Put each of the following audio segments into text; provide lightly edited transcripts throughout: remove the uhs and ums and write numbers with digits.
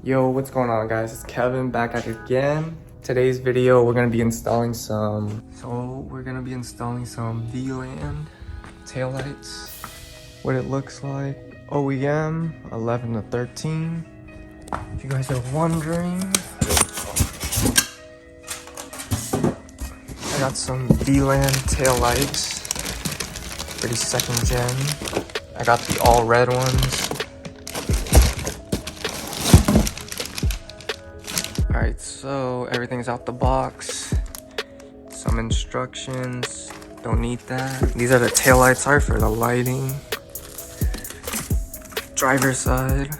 Yo, what's going on, guys? It's Kevin back at it again. Today's video, we're gonna be installing some Vland taillights. What it looks like. OEM 11 to 13. If you guys are wondering, I got some Vland taillights. Pretty second gen. I got the all red ones. Alright, so everything's out the box. Some instructions. Don't need that. These are the taillights are for the lighting. Driver side.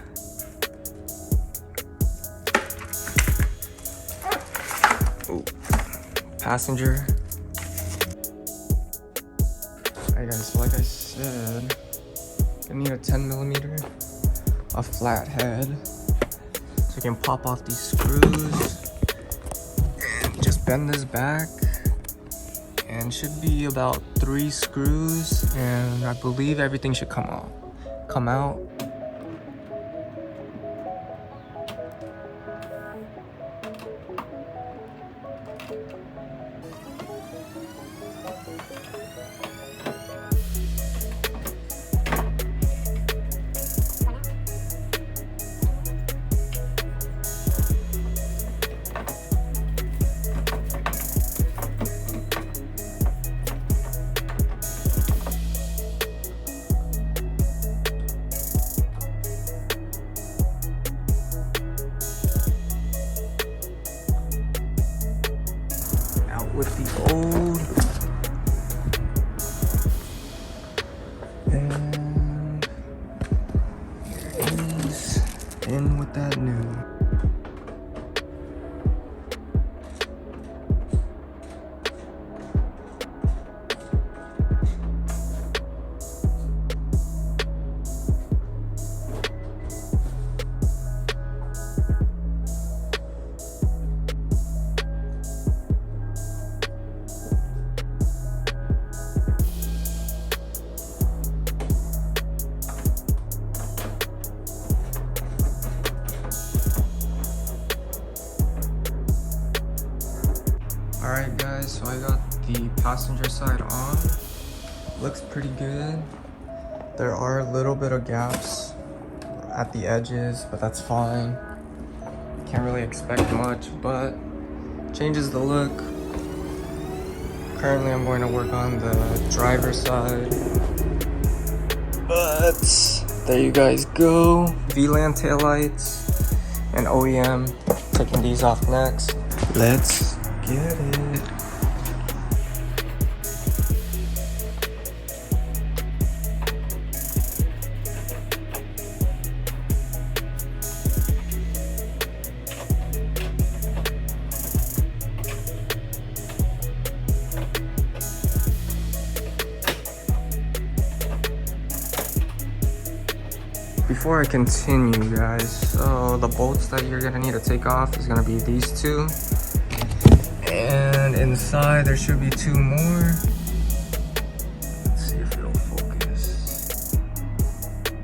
Ooh. Passenger. Alright guys, so like I said, I need a 10mm, a flat head. So you can pop off these screws and just bend this back, and should be about 3 screws, and I believe everything should come out. With the old, and here it is, in with that new. Alright guys, so I got the passenger side on. Looks pretty good. There are a little bit of gaps at the edges, but that's fine. Can't really expect much, but changes the look. Currently I'm going to work on the driver side. But there you guys go. Vland taillights and OEM. Taking these off next. Let's get it. Before I continue, guys, so the bolts that you're gonna need to take off is gonna be these two. And inside there should be 2 more. Let's see if it'll focus.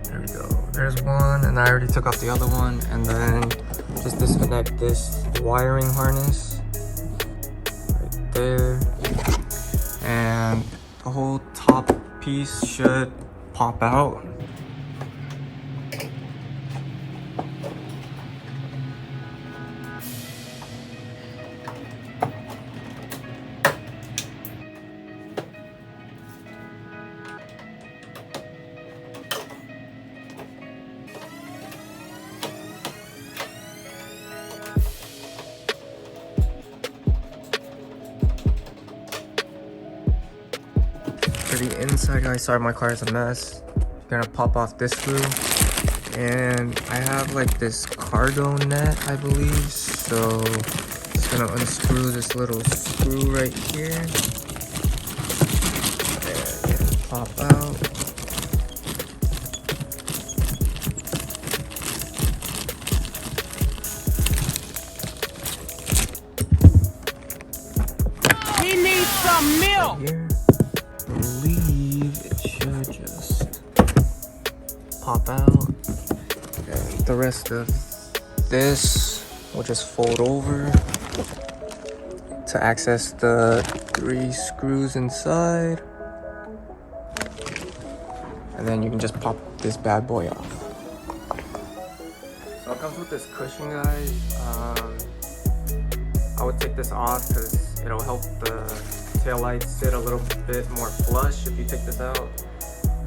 There we go. There's one, and I already took off the other one. And then just disconnect this wiring harness right there. And the whole top piece should pop out. For the inside, guys, sorry my car is a mess. Gonna pop off this screw, and I have like this cargo net, I believe, so just gonna unscrew this little screw right here and pop out. We need some milk. Right here. I believe it should just pop out, and the rest of this will just fold over to access the 3 screws inside. And then you can just pop this bad boy off. So it comes with this cushion, guys. I would take this off because it'll help the taillights sit a little bit more flush if you take this out.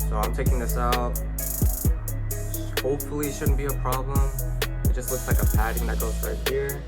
So I'm taking this out. Hopefully it shouldn't be a problem. It just looks like a padding that goes right here.